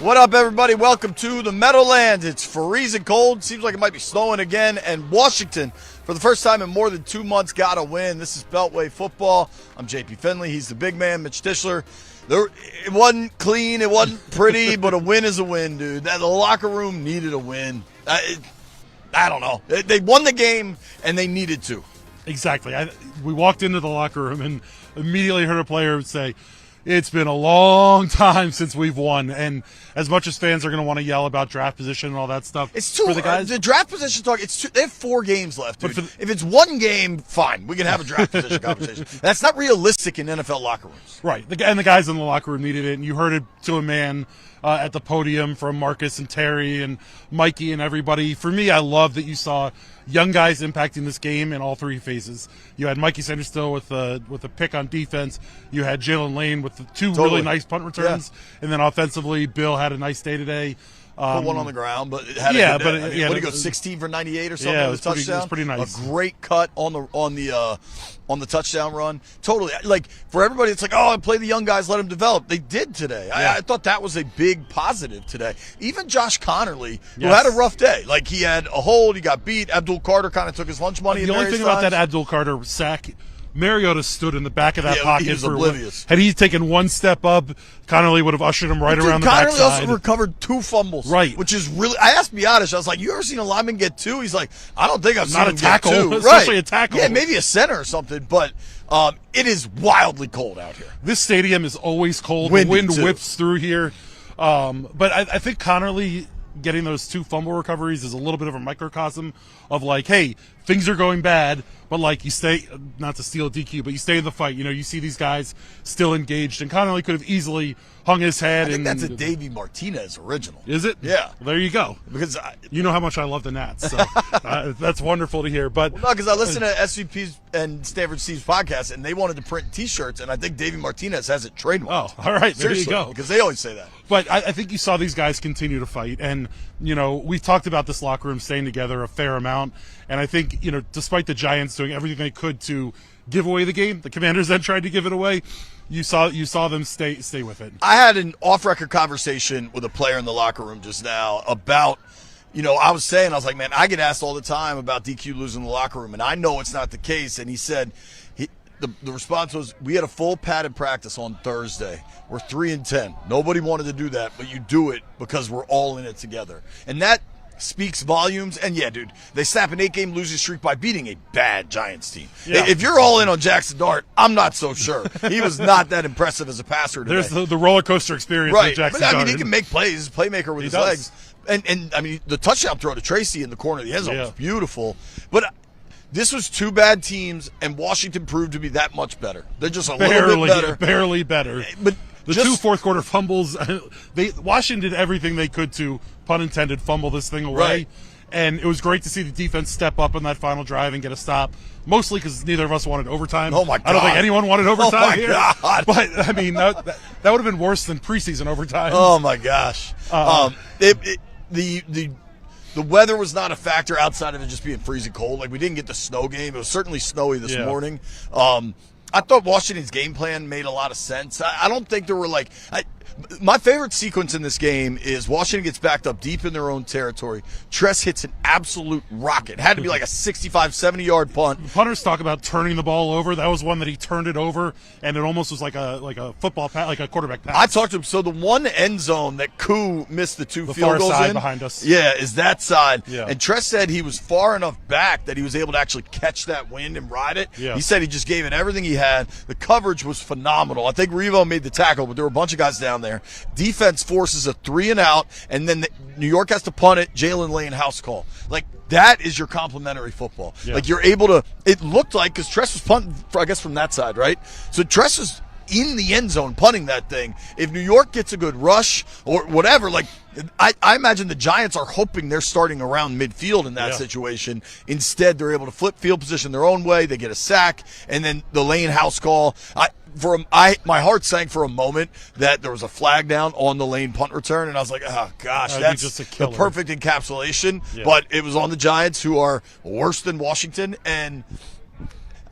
What up, everybody? Welcome to the Meadowlands. It's freezing cold. Seems like it might be snowing again. And Washington, for the first time in more than 2 months, got a win. This is Beltway football. I'm JP Finlay. He's the big man, Mitch Tischler. It wasn't clean. It wasn't pretty, but a win is a win, dude. The locker room needed a win. I don't know. They won the game, and they needed to. Exactly. We walked into the locker room and immediately heard a player say, "It's been a long time since we've won." And as much as fans are going to want to yell about draft position and all that stuff, it's too, for the guys. The draft position talk. They have 4 games left, dude. If it's one game, fine, we can have a draft position conversation. That's not realistic in NFL locker rooms. Right. And the guys in the locker room needed it, and you heard it to a man at the podium from Marcus and Terry and Mikey and everybody. For me, I love that you saw young guys impacting this game in all 3 phases. You had Mikey Sanderstill with a pick on defense. You had Jalen Lane with the 2 really nice punt returns. Yeah. And then offensively, Bill had a nice day today. Put one on the ground, but it had a good day. What did he go, 16 for 98 or something? Yeah, with a touchdown? It was pretty nice. A great cut on the touchdown run. Totally. Like, for everybody, it's like, oh, play the young guys, let them develop. They did today. Yeah. I thought that was a big positive today. Even Josh Connerly, who had a rough day. Like, he had a hold, he got beat. Abdul Carter kind of took his lunch money. The only thing about that Abdul Carter sack, Mariota stood in the back of that pocket. He was oblivious. Had he taken one step up, Connerly would have ushered him right around the backside. Connerly also recovered 2 fumbles. Right. Which is really – I asked Biotish, I was like, you ever seen a lineman get 2? He's like, I don't think I've seen him get 2. Not a tackle, especially a tackle. Yeah, maybe a center or something, but it is wildly cold out here. This stadium is always cold. Windy, the wind too. whips through here. But I think Connerly getting those 2 fumble recoveries is a little bit of a microcosm of like, hey, things are going bad, but like you stay, not to steal a DQ, but you stay in the fight. You know, you see these guys still engaged, and Connerly could have easily hung his head. I think that's a Davey Martinez original. Is it? Yeah. Well, there you go. Because you know how much I love the Nats, so that's wonderful to hear. But no, because I listened to SVP's and Stanford Steve's podcast, and they wanted to print T-shirts, and I think Davey Martinez has it trademarked. Oh, all right, seriously, there you go. Because they always say that. But I think you saw these guys continue to fight, and you know we've talked about this locker room staying together a fair amount, and I think despite the Giants doing everything they could to give away the game, the Commanders then tried to give it away. You saw them stay with it. I had an off-record conversation with a player in the locker room just now about, I was like, man, I get asked all the time about DQ losing the locker room, and I know it's not the case. And he said, the response was, we had a full padded practice on Thursday. We're 3-10. Nobody wanted to do that, but you do it because we're all in it together. And that speaks volumes. And yeah, dude, they snap an 8-game losing streak by beating a bad Giants team. Yeah. If you're all in on Jackson Dart, I'm not so sure. He was not that impressive as a passer today. There's the roller coaster experience with Jackson Dart. But I mean, he can make plays. He's a playmaker with his legs. And I mean, the touchdown throw to Tracy in the corner of the end zone was beautiful. But this was 2 bad teams, and Washington proved to be that much better. They're just a little bit better. Barely better. But the 2 fourth-quarter fumbles, Washington did everything they could to, pun intended, fumble this thing away. Right. And it was great to see the defense step up in that final drive and get a stop, mostly because neither of us wanted overtime. Oh, my God. I don't think anyone wanted overtime here. Oh, my God. But, I mean, that would have been worse than preseason overtime. Oh, my gosh. The weather was not a factor outside of it just being freezing cold. Like, we didn't get the snow game. It was certainly snowy this morning. I thought Washington's game plan made a lot of sense. I don't think there were my favorite sequence in this game is Washington gets backed up deep in their own territory. Tress hits an absolute rocket. It had to be like a 65, 70-yard punt. Punters talk about turning the ball over. That was one that he turned it over, and it almost was like a football pass, like a quarterback pass. I talked to him. So the one end zone that Koo missed the 2 field goals side in behind us. Yeah, is that side. Yeah. And Tress said he was far enough back that he was able to actually catch that wind and ride it. Yeah. He said he just gave it everything he had. The coverage was phenomenal. I think Revo made the tackle, but there were a bunch of guys down there. Defense forces a 3-and-out, and then New York has to punt it. Jalen Lane house call. Like, that is your complimentary football. Yeah. Like, you're able to – it looked like – because Tress was punting, I guess, from that side, right? So Tress was in the end zone punting that thing. If New York gets a good rush or whatever, like, I imagine the Giants are hoping they're starting around midfield in that situation. Instead, they're able to flip field position their own way. They get a sack, and then the Lane house call. My heart sank for a moment that there was a flag down on the Lane punt return, and I was like, oh, gosh, that's just the perfect encapsulation. Yeah. But it was on the Giants, who are worse than Washington, and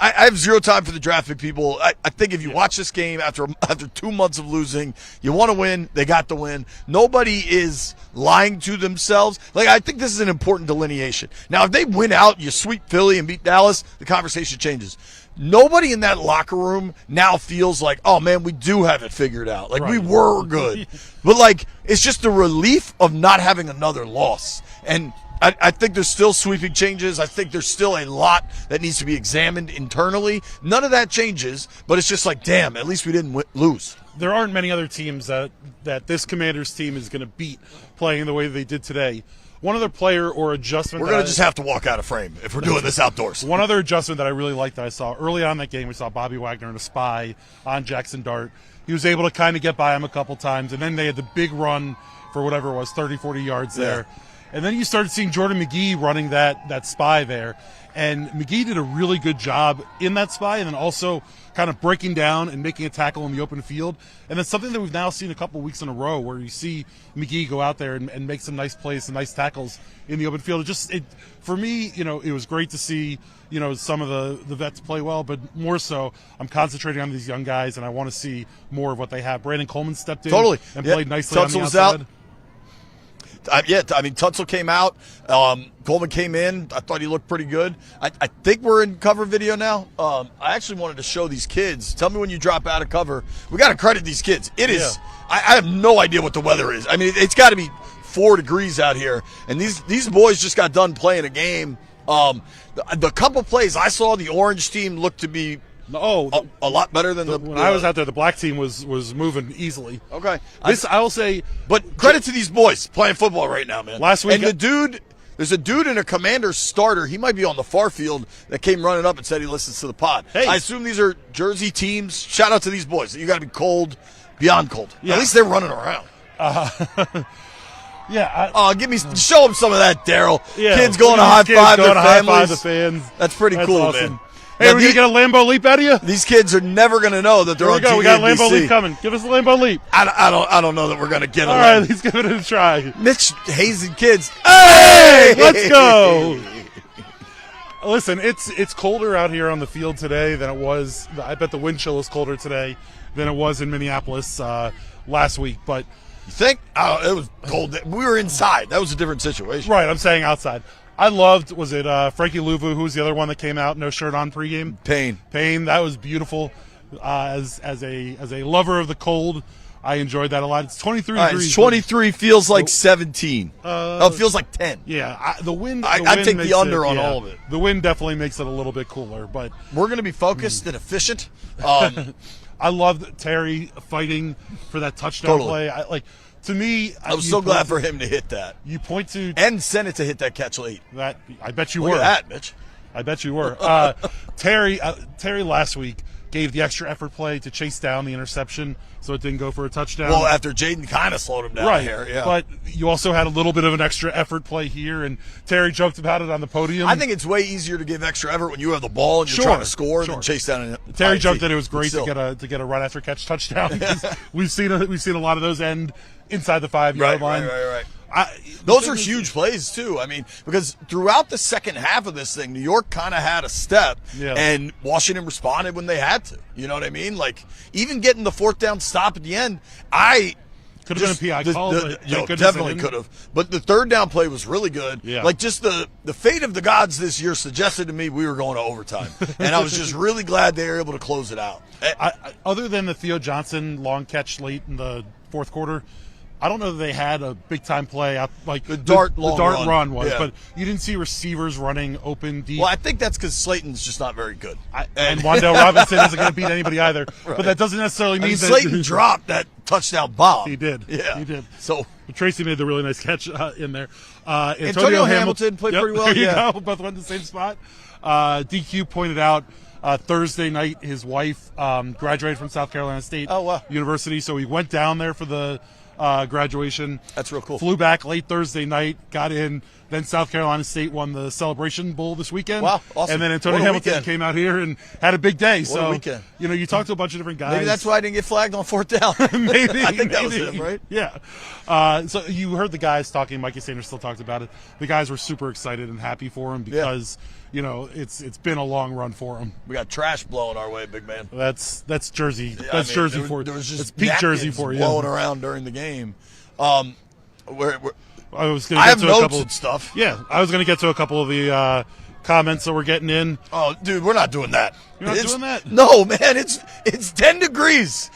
I have zero time for the draft pick people. I think if you watch this game after 2 months of losing, you want to win. They got the win. Nobody is lying to themselves. Like, I think this is an important delineation. Now, if they win out, you sweep Philly and beat Dallas, the conversation changes. Nobody in that locker room now feels like, oh, man, we do have it figured out. Like, we were good. But, like, it's just the relief of not having another loss. And I think there's still sweeping changes. I think there's still a lot that needs to be examined internally. None of that changes, but it's just like, damn, at least we didn't lose. There aren't many other teams that this Commanders team is going to beat playing the way they did today. One other player or adjustment. We're going to just have to walk out of frame if we're doing this outdoors. One other adjustment that I really liked that I saw early on in that game, we saw Bobby Wagner in a spy on Jackson Dart. He was able to kind of get by him a couple times, and then they had the big run for whatever it was, 30, 40 yards there. And then you started seeing Jordan McGee running that spy there. And McGee did a really good job in that spy and then also kind of breaking down and making a tackle in the open field. And that's something that we've now seen a couple weeks in a row where you see McGee go out there and make some nice plays, some nice tackles in the open field. For me, it was great to see, some of the vets play well, but more so I'm concentrating on these young guys and I want to see more of what they have. Brandon Coleman stepped in and played nicely on the outside. Tuttle came out. Coleman came in. I thought he looked pretty good. I think we're in cover video now. I actually wanted to show these kids. Tell me when you drop out of cover. We got to credit these kids. It is. I have no idea what the weather is. I mean, it's got to be 4 degrees out here. And these boys just got done playing a game. The couple plays I saw, the orange team looked to be a lot better than when I was out there. The black team was moving easily. Okay, I will say, but credit to these boys playing football right now, man. Last week, and there's a dude in a Commander starter. He might be on the far field that came running up and said he listens to the pod. Hey. I assume these are Jersey teams. Shout out to these boys. You got to be cold, beyond cold. Yeah. At least they're running around. Show them some of that, Daryl. Yeah, kids going to high five the fans. That's pretty cool, awesome. man. Hey, we're going to get a Lambeau leap out of you? These kids are never going to know that they're on TV. We got a Lambeau leap coming. Give us a Lambeau leap. I don't know that we're going to get a All right, let's give it a try. Mitch hazing kids. Hey, let's go. Listen, it's colder out here on the field today than it was. I bet the wind chill is colder today than it was in Minneapolis last week. But you think? Oh, it was cold. We were inside. That was a different situation. Right, I'm saying outside. I loved, was it Frankie Louvu, who was the other one that came out, no shirt on pregame? Payne, that was beautiful. As a lover of the cold, I enjoyed that a lot. It's 23 degrees. It's 23 feels like 17. It feels like 10. Yeah, the wind. I take the under on all of it. The wind definitely makes it a little bit cooler, but we're going to be focused and efficient. I loved Terry fighting for that touchdown play. To me, I was so glad for him to hit that. You point to and Sennett to hit that catch late. That I bet you were. Look at that, Mitch. I bet you were. Terry last week gave the extra effort play to chase down the interception, so it didn't go for a touchdown. Well, after Jaden kind of slowed him down here, yeah. But you also had a little bit of an extra effort play here, and Terry joked about it on the podium. I think it's way easier to give extra effort when you have the ball and you're trying to score than chase down. Terry joked that it was great to get a run after catch touchdown. We've seen a lot of those end inside the 5-yard line. Right. Those are huge plays, too. I mean, because throughout the second half of this thing, New York kind of had a step, and Washington responded when they had to. You know what I mean? Like, even getting the 4th down stop at the end, could have been a PI call. Definitely could have. But the 3rd down play was really good. Yeah. Like, just the fate of the gods this year suggested to me we were going to overtime. And I was just really glad they were able to close it out. Other than the Theo Johnson long catch late in the 4th quarter, I don't know that they had a big-time play like the dart run was, but you didn't see receivers running open deep. Well, I think that's because Slayton's just not very good. And Wan'Dale Robinson isn't going to beat anybody either. Right. But that doesn't necessarily mean that Slayton dropped that touchdown bomb. He did. Yeah. He did. So Tracy made the really nice catch in there. Antonio Hamilton played pretty well. There you go. Both went to the same spot. DQ pointed out Thursday night his wife graduated from South Carolina State University, so he went down there for the graduation. That's real cool. Flew back late Thursday night, got in, Then South Carolina State won the Celebration Bowl this weekend. Wow, awesome. And then Antonio What a Hamilton weekend. came out here and had a big day. What a weekend. You talk to a bunch of different guys. Maybe that's why I didn't get flagged on 4th down. Maybe. I think that was him, right? Yeah. So you heard the guys talking. Mikey Sanders still talked about it. The guys were super excited and happy for him because it's been a long run for him. We got trash blowing our way, big man. That's Jersey. Yeah, That's Jersey for you. There was just that's peak Jersey for you. blowing around during the game. I have notes and stuff. Yeah, I was going to get to a couple of the comments that we're getting in. Oh, dude, we're not doing that. You're not doing that? No, man. It's 10 degrees.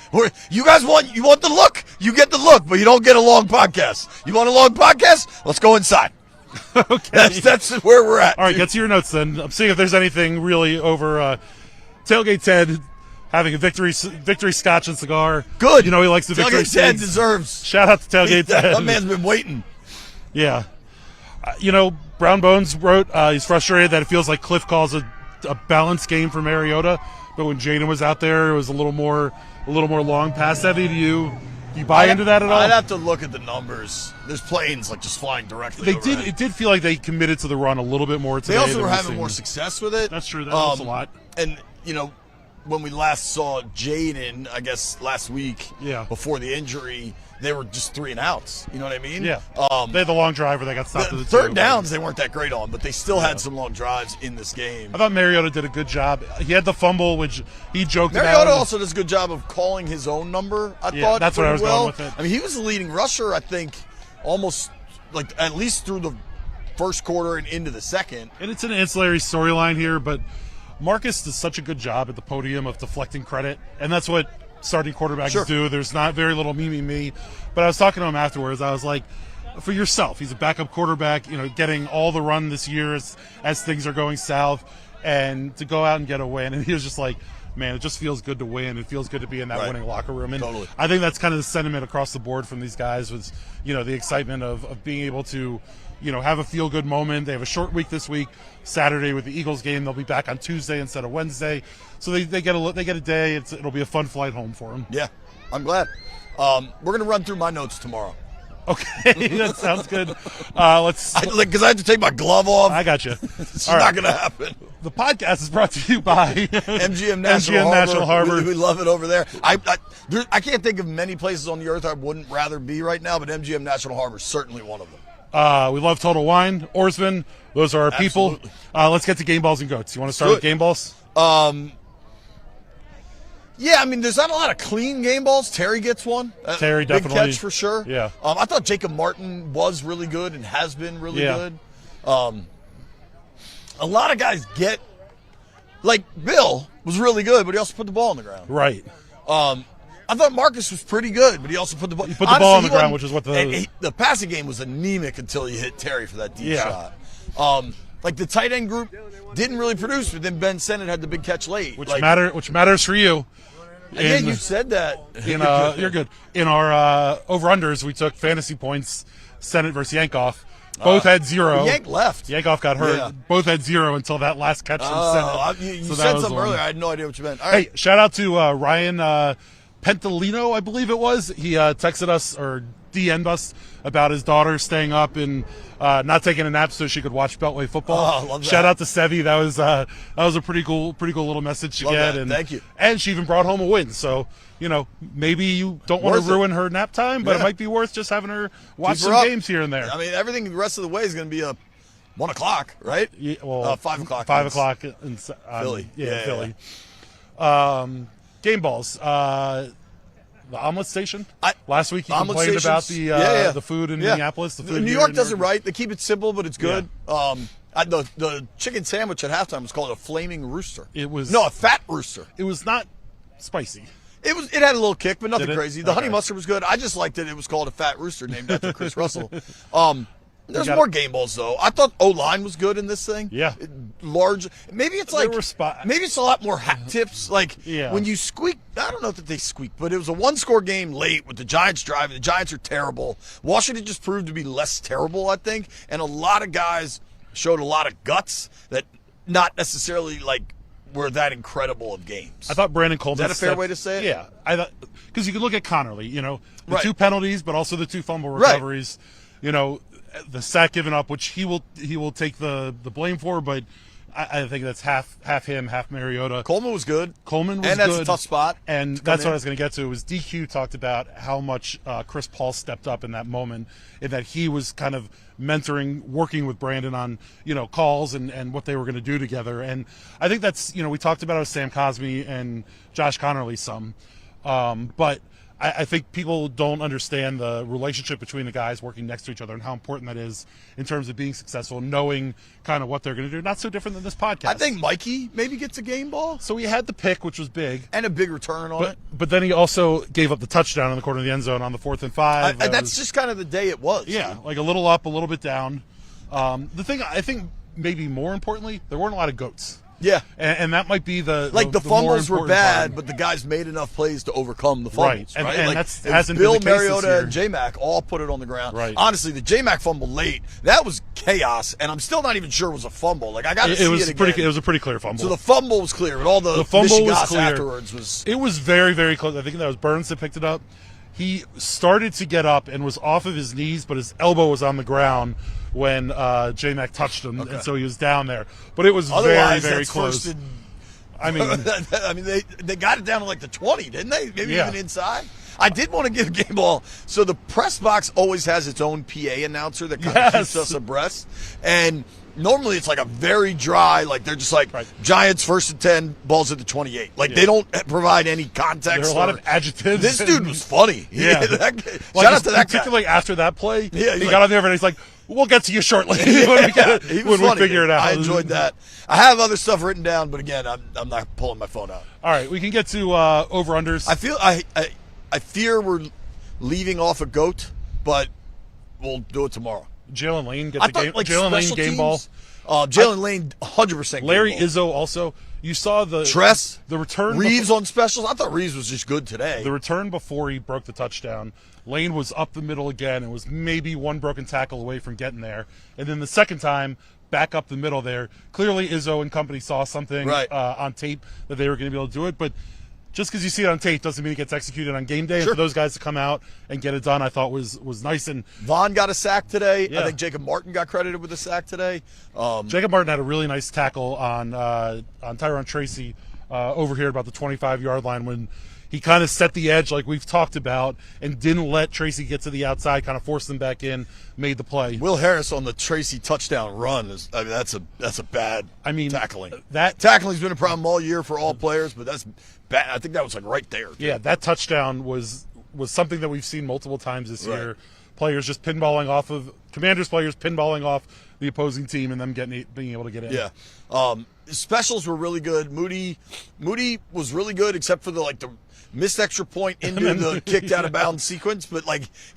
You guys want the look? You get the look, but you don't get a long podcast. You want a long podcast? Let's go inside. Okay, that's where we're at. All right, get to your notes then. I'm seeing if there's anything really over Tailgate Ted having a victory scotch and cigar. Good. He likes the victory. Tailgate Ted deserves. Shout out to Tailgate Ted. That man's been waiting. Yeah. Brown Bones wrote he's frustrated that it feels like Cliff calls a balanced game for Mariota, but when Jaden was out there, it was a little more long pass heavy. Do you buy into that at all? I'd have to look at the numbers. There's planes just flying directly overhead. It did feel like they committed to the run a little bit more today. They also were having more success with it. That's true. That helps a lot. And when we last saw Jaden, I guess last week, before the injury, they were just 3 and outs. You know what I mean? Yeah. They had the long drive where they got stopped at the 3rd downs. They weren't that great on, but they still had some long drives in this game. I thought Mariota did a good job. He had the fumble, which he joked about. Mariota also does a good job of calling his own number. I thought that's what I was going with it. I mean, he was the leading rusher. I think almost at least through the first quarter and into the second. And it's an ancillary storyline here, but Marcus does such a good job at the podium of deflecting credit, and that's what starting quarterbacks do. There's not very little me. But I was talking to him afterwards. I was like, for yourself, he's a backup quarterback, getting all the run this year as things are going south, and to go out and get a win. And he was just like, man, it just feels good to win. It feels good to be in that winning locker room. And totally. I think that's kind of the sentiment across the board from these guys was, the excitement of being able to, have a feel-good moment. They have a short week this week, Saturday with the Eagles game. They'll be back on Tuesday instead of Wednesday. So they get a day. It'll be a fun flight home for them. Yeah, I'm glad. We're going to run through my notes tomorrow. Okay, that sounds good. Because I have to take my glove off. I got you. It's not going to happen. The podcast is brought to you by MGM National Harbor. We love it over there. I can't think of many places on the earth I wouldn't rather be right now, but MGM National Harbor is certainly one of them. We love Total Wine, Oarsman. Those are our people. Let's get to game balls and goats. You want to start with game balls? Yeah, I mean, there's not a lot of clean game balls. Terry gets one. Terry definitely. Big catch for sure. Yeah. I thought Jacob Martin was really good and has been really good. A lot of guys get, Bill was really good, but he also put the ball on the ground. Right. I thought Marcus was pretty good, but he also put the ball. He put the ball on the ground, which is what the passing game was anemic until he hit Terry for that deep shot. The tight end group didn't really produce, but then Ben Sennett had the big catch late. Which matters for you. Yeah, you said that. You're good. In our over-unders, we took fantasy points, Sennett versus Yankoff. Both had 0. Yank left. Yankoff got hurt. Yeah. Both had 0 until that last catch from Sennett. You said something earlier. I had no idea what you meant. All right. Hey, shout out to Ryan Pentalino, I believe it was. He texted us or DM'd us about his daughter staying up and not taking a nap so she could watch Beltway football. Oh, love that. Shout out to Sevi. That was a pretty cool little message to get. And thank you. And she even brought home a win. So maybe you don't want to ruin her nap time, but it might be worth just having her watch some games here and there. I mean, everything the rest of the way is going to be a 1 o'clock, right? Yeah, well, 5 o'clock. 5 o'clock in Philly. Philly. Game balls. The omelet station. Last week you complained about the food in Minneapolis. The food New York does it right. They keep it simple, but it's good. Yeah. The chicken sandwich at halftime was called a flaming rooster. It was a fat rooster. It was not spicy. It had a little kick, but nothing crazy. The honey mustard was good. I just liked it. It was called a fat rooster named after Chris Russell. There's more game balls though. I thought O-line was good in this thing. Yeah, large. Maybe it's maybe it's a lot more hat tips. When you squeak. I don't know that they squeak, but it was a 1-score game late with the Giants driving. The Giants are terrible. Washington just proved to be less terrible, I think, and a lot of guys showed a lot of guts that not necessarily were that incredible of games. I thought Brandon Coleman. Is that a fair way to say it? Yeah, I thought because you could look at Connerly. The 2 penalties, but also the 2 fumble recoveries. the sack given up, which he will take the blame for, but I think that's half him, half Mariota. Coleman was good. And that's a tough spot. And that's what I was going to get to. Was DQ talked about how much Chris Paul stepped up in that moment, and that he was kind of mentoring, working with Brandon on calls and what they were going to do together. And I think that's we talked about it with Sam Cosmi and Josh Connerly some, but I think people don't understand the relationship between the guys working next to each other and how important that is in terms of being successful, knowing kind of what they're going to do. Not so different than this podcast. I think Mikey maybe gets a game ball. So he had the pick, which was big. And a big return on it. But then he also gave up the touchdown in the corner of the end zone on the 4th and 5. That's just kind of the day it was. Yeah, like a little up, a little bit down. The thing I think maybe more importantly, there weren't a lot of goats. Yeah. And that might be the fumbles more were bad, part. but the guys made enough plays to overcome the fumbles. Right. Right. And like, that's it was hasn't Bill, been the case this Mariota, year. and J-Mac all put it on the ground. Right. Honestly, the J-Mac fumble late, that was chaos, and I'm still not even sure it was a fumble. Like, I got to see it again. It was a pretty clear fumble. So the fumble was clear, but all the fumble was clear. afterwards was... It was very, very close. I think that was Burns that picked it up. He started to get up and was off of his knees, but his elbow was on the ground when J-Mac touched him, and so he was down there. But it was very, very close. I mean, they got it down to like the 20, didn't they? Maybe even inside. I did want to give a game ball. So the press box always has its own PA announcer that kind of keeps us abreast. And normally it's like a very dry, like they're just like Giants 1st and 10, balls at the 28. Like they don't provide any context. There are a lot of adjectives. This dude was funny. Yeah. Shout out to that guy. Particularly after that play, he like, got on there and he's like, we'll get to you shortly when we figure it out. I enjoyed that. I have other stuff written down, but again, I'm not pulling my phone out. All right, we can get to over-unders. I fear we're leaving off a GOAT, but we'll do it tomorrow. Jalen Lane gets Jalen Lane game ball. Jalen Lane, 100% game Larry ball. Izzo also. You saw the return. Reeves on specials. I thought Reeves was just good today. The return before he broke the touchdown. Lane was up the middle again and was maybe one broken tackle away from getting there. And then the second time, back up the middle there. Clearly Izzo and company saw something on tape that they were going to be able to do it. But just because you see it on tape doesn't mean it gets executed on game day. And for those guys to come out and get it done, I thought was nice. And Vaughn got a sack today. I think Jacob Martin got credited with a sack today. Jacob Martin had a really nice tackle on Tyron Tracy over here about the 25-yard line when he kind of set the edge like we've talked about and didn't let Tracy get to the outside, kind of forced him back in, made the play. Will Harris on the Tracy touchdown run that's a bad tackling. That tackling's been a problem all year for all players, but that's bad. I think that was like right there. Yeah, that touchdown was something that we've seen multiple times this year. Players just pinballing off of Commanders players pinballing off the opposing team and them being able to get in. Yeah. Specials were really good. Moody was really good except for the missed extra point into the kicked out of bounds sequence, but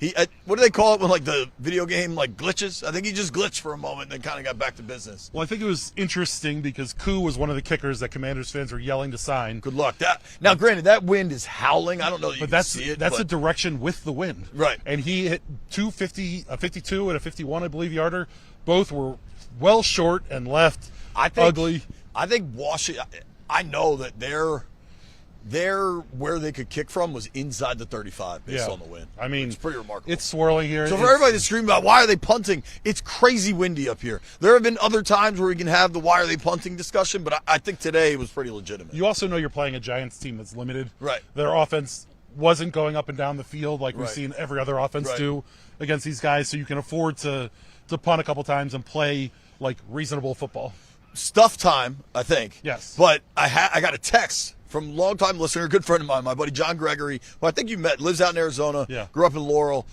he what do they call it when the video game glitches? I think he just glitched for a moment and then kind of got back to business. Well, I think it was interesting because Koo was one of the kickers that Commanders fans were yelling to sign. Good luck. Now, granted, that wind is howling. I don't know that you can see it. That's a direction with the wind. Right. And he hit a 52 and a 51, I believe, yarder. Both were well short and left. Ugly. I think Washington, I know that they're where they could kick from was inside the 35 based on the wind. I mean, it's pretty remarkable. It's swirling here. So for everybody that's screaming about why are they punting, it's crazy windy up here. There have been other times where we can have the why are they punting discussion, but I think today was pretty legitimate. You also know you're playing a Giants team that's limited. Right. Their offense wasn't going up and down the field like we've seen every other offense do against these guys, so you can afford to punt a couple times and play reasonable football. Stuff time, I think. Yes. But I got a text from a longtime listener, a good friend of mine, my buddy John Gregory, who I think you met, lives out in Arizona, grew up in Laurel.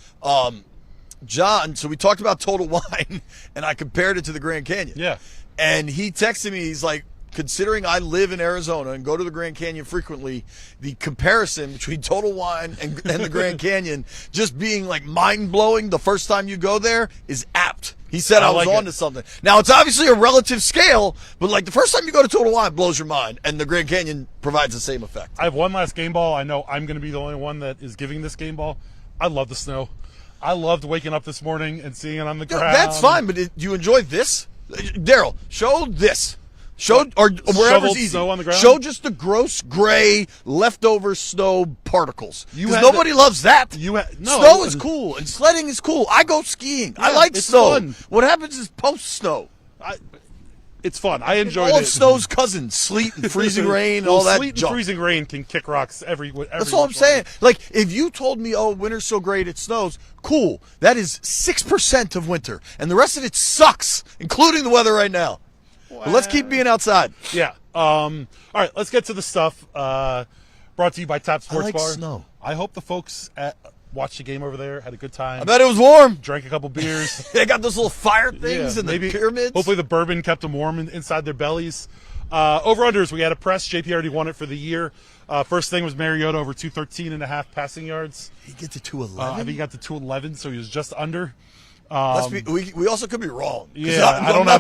John, so we talked about Total Wine, and I compared it to the Grand Canyon. Yeah. And he texted me, he's like, considering I live in Arizona and go to the Grand Canyon frequently, the comparison between Total Wine and the Grand Canyon just being mind-blowing the first time you go there is apt. He said I was on to something. Now, it's obviously a relative scale, but the first time you go to Total Wine, it blows your mind, and the Grand Canyon provides the same effect. I have one last game ball. I know I'm going to be the only one that is giving this game ball. I love the snow. I loved waking up this morning and seeing it on the ground. That's fine, but do you enjoy this? Daryl, show this. Show or wherever's Shoveled easy. snow on the ground? Show just the gross gray leftover snow particles. You Because had nobody loves that. No, Snow is cool and sledding is cool. I go skiing. I Yeah, like it's snow. fun. What happens is post snow. It's fun. I enjoyed All it. of snow's cousins, sleet and freezing rain and all that sleet junk. and freezing rain can kick rocks every That's all I'm saying. Like, if you told me, oh, winter's so great it snows, cool. That is 6% of winter. And the rest of it sucks, including the weather right now. But let's keep being outside. Yeah. All right, let's get to the stuff. Brought to you by Top Sports I like Bar. snow. I hope the folks watched the game over there, had a good time. I bet it was warm. Drank a couple beers. They got those little fire things and the pyramids. Hopefully the bourbon kept them warm inside their bellies. Over-unders, we had a press. JP already won it for the year. First thing was Mariota over 213.5 passing yards. He get to 211? I think he got to 211, so he was just under. We also could be wrong. Yeah, I'm not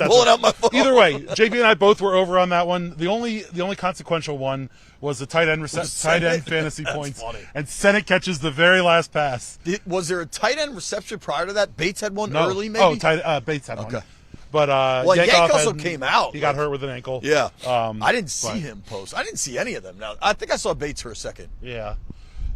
pulling out my phone. Either way, JP and I both were over on that one. The only consequential one was the tight end fantasy points. Funny. And Senate catches the very last pass. Was there a tight end reception prior to that? Bates had one early, maybe? Oh, Bates had one. Okay. But Yank also came out. He got hurt with an ankle. Yeah. I didn't see him post. I didn't see any of them. Now I think I saw Bates for a second. Yeah.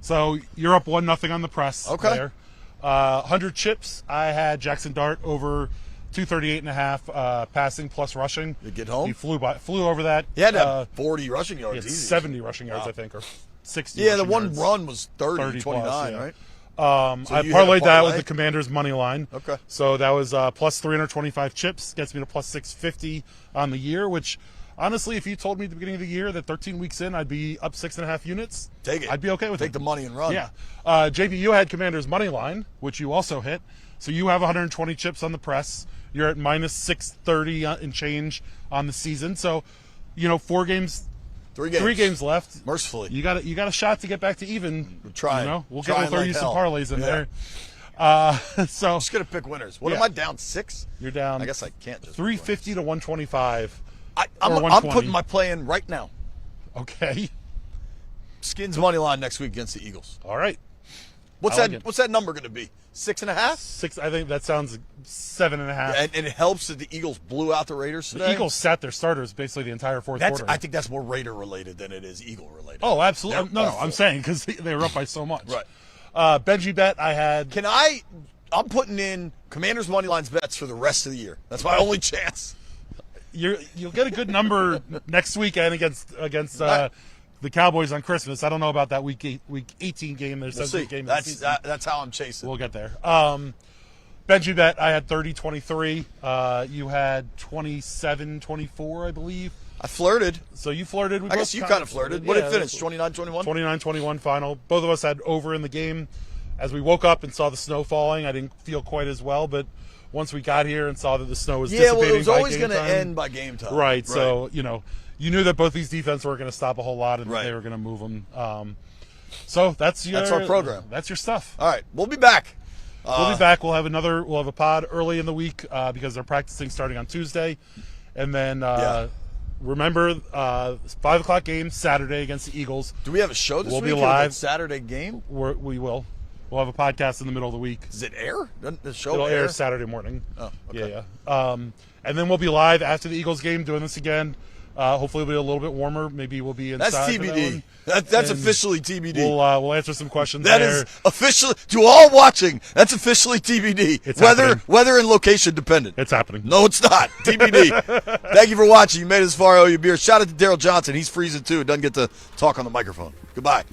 So you're up 1-0 on the press. Okay. There. 100 chips. I had Jackson Dart over 238.5 passing plus rushing. Did he get home? He flew over that. He had to have 40 rushing yards. He had Easy. 70 rushing yards, I think, or 60. Yeah, the rushing one yards. run was 30 plus, 29, yeah. right? So I you had a parlayed that parlay? with the Commanders' money line. Okay. So that was plus 325 chips. Gets me to plus 650 on the year, which, honestly, if you told me at the beginning of the year that 13 weeks in I'd be up 6.5 units, Take it. I'd be okay with it. Take the money and run. Yeah. JP, you had Commanders' money line, which you also hit. So you have 120 chips on the press. You're at minus 630 and change on the season. So, 4 games. 3 games. 3 games left. Mercifully. You got a shot to get back to even. We're trying. We'll Trying throw like you some hell. parlays in Yeah. there. So Just gonna pick winners. What Yeah. am I down 6? you're down. I guess I can't just 350 to 125. I'm or 120. putting my play in right now. Okay. Skins money line next week against the Eagles. All right. What's I like that? it. What's that number going to be? 6.5? 6. I think that sounds 7.5. And it helps that the Eagles blew out the Raiders today. The Eagles sat their starters basically the entire fourth quarter. I think that's more Raider related than it is Eagle related. Oh, absolutely. They're No, awful. I'm saying because they were up by so much. Right. Benji bet I had. I'm putting in Commanders money lines bets for the rest of the year. That's my only chance. You'll get a good number next weekend against the Cowboys on Christmas. I don't know about that week 18 game. There's We'll see. game. That's how I'm chasing. We'll get there. Benji bet I had 30-23. You had 27-24, I believe. I flirted. So you flirted. I guess you kind of flirted. What did it finish? 29-21? 29-21 final. Both of us had over in the game. As we woke up and saw the snow falling, I didn't feel quite as well, but once we got here and saw that the snow was dissipating, it was by always game going to time, end by game time. Right. So you knew that both these defenses weren't going to stop a whole lot, and that Right. they were going to move them. So that's our program. That's your stuff. All right, we'll be back. We'll be back. We'll have a pod early in the week because they're practicing starting on Tuesday, and then remember 5:00 game Saturday against the Eagles. Do we have a show this We'll week? be live. That Saturday game? We will. We'll have a podcast in the middle of the week. Does it air? Doesn't the show It'll air? air Saturday morning. Oh, okay. Yeah. And then we'll be live after the Eagles game doing this again. Hopefully it'll be a little bit warmer. Maybe we'll be inside. That's for that TBD. one. That's And officially TBD. We'll answer some questions That there. is officially, to all watching, that's officially TBD. It's happening. Weather and location dependent. It's happening. No, it's not. TBD. Thank you for watching. You made it as far. I owe you a beer. Shout out to Daryl Johnson. He's freezing too. Doesn't get to talk on the microphone. Goodbye.